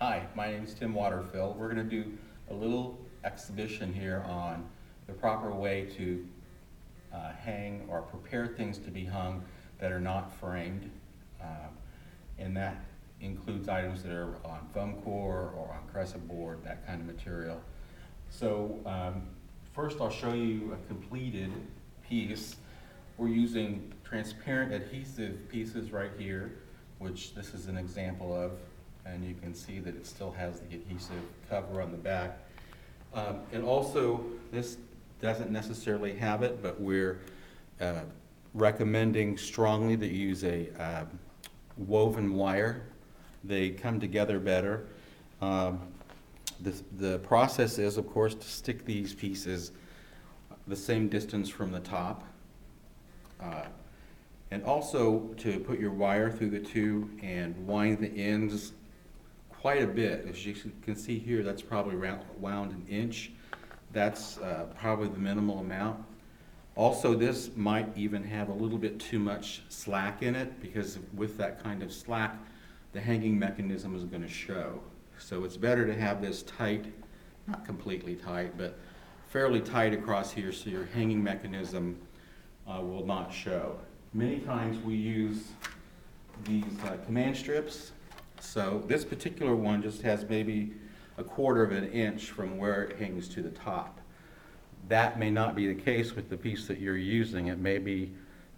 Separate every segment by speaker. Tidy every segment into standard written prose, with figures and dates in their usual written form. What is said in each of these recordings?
Speaker 1: Hi, my name is Tim Waterfill. We're going to do a little exhibition here on the proper way to hang or prepare things to be hung that are not framed. And that includes items that are on foam core or on crescent board, that kind of material. So first I'll show you a completed piece. We're using transparent adhesive pieces right here, which this is an example of. And you can see that it still has the adhesive cover on the back. And also, this doesn't necessarily have it, but we're recommending strongly that you use a woven wire. They come together better. The process is, of course, to stick these pieces the same distance from the top. And also to put your wire through the two and wind the ends quite a bit. As you can see here, that's probably wound an inch. That's probably the minimal amount. Also, this might even have a little bit too much slack in it, because with that kind of slack, the hanging mechanism is going to show. So it's better to have this tight, not completely tight, but fairly tight across here so your hanging mechanism will not show. Many times we use these command strips. So this particular one just has maybe 1/4 of an inch from where it hangs to the top. That may not be the case with the piece that you're using. It may be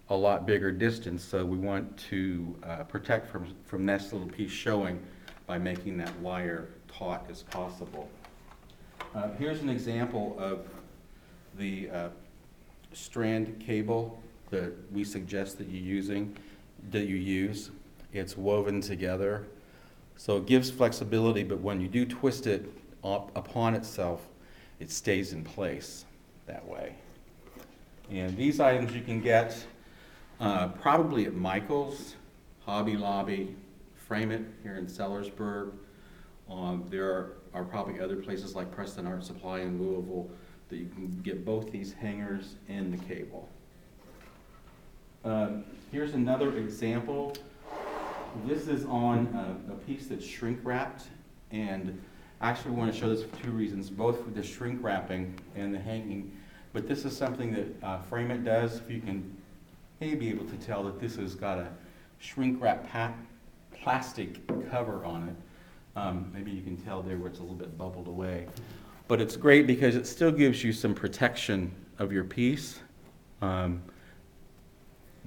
Speaker 1: a lot bigger distance, so we want to protect from this little piece showing by making that wire taut as possible. Here's an example of the strand cable that we suggest that you use. It's woven together. So it gives flexibility, but when you do twist it upon itself, it stays in place that way. And these items you can get probably at Michael's, Hobby Lobby, Frame It here in Sellersburg. There are probably other places like Preston Art Supply in Louisville that you can get both these hangers and the cable. Here's another example. This is on a piece that's shrink wrapped, and actually we want to show this for two reasons, both for the shrink wrapping and the hanging. But this is something that Frame It does. If you can maybe be able to tell that this has got a shrink wrap plastic cover on it. Maybe you can tell there where it's a little bit bubbled away. But it's great because it still gives you some protection of your piece.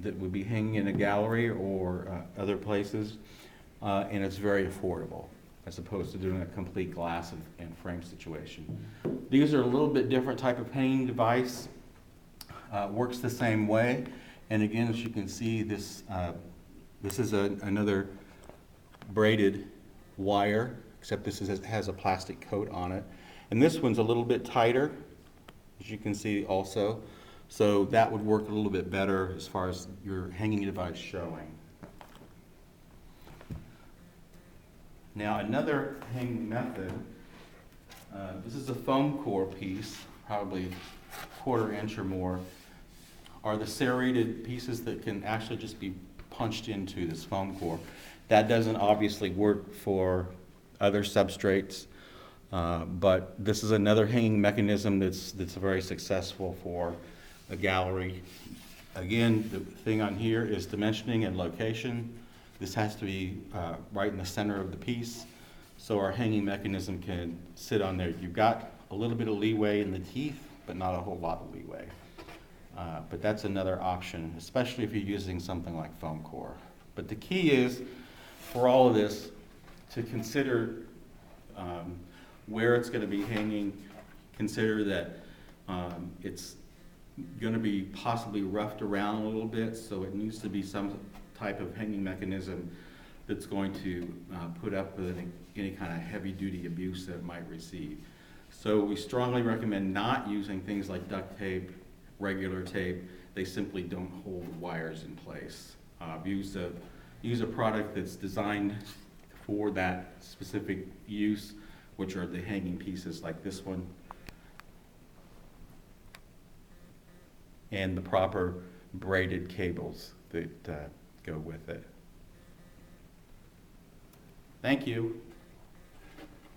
Speaker 1: That would be hanging in a gallery or other places, and it's very affordable as opposed to doing a complete glass and frame situation. These are a little bit different type of hanging device. Works the same way, and again, as you can see, this is another braided wire, except this has a plastic coat on it, and this one's a little bit tighter, as you can see also. So that would work a little bit better as far as your hanging device showing. Now another hanging method, this is a foam core piece, probably 1/4 inch or more, are the serrated pieces that can actually just be punched into this foam core. That doesn't obviously work for other substrates, but this is another hanging mechanism that's very successful for a gallery. Again, the thing on here is dimensioning and location. This has to be right in the center of the piece, so our hanging mechanism can sit on there. You've got a little bit of leeway in the teeth, but not a whole lot of leeway. But that's another option, especially if you're using something like foam core. But the key is, for all of this, to consider where it's going to be hanging. Consider that it's going to be possibly roughed around a little bit, so it needs to be some type of hanging mechanism that's going to put up with any kind of heavy-duty abuse that it might receive. So we strongly recommend not using things like duct tape, regular tape. They simply don't hold wires in place. Use a product that's designed for that specific use, which are the hanging pieces like this one, and the proper braided cables that go with it. Thank you.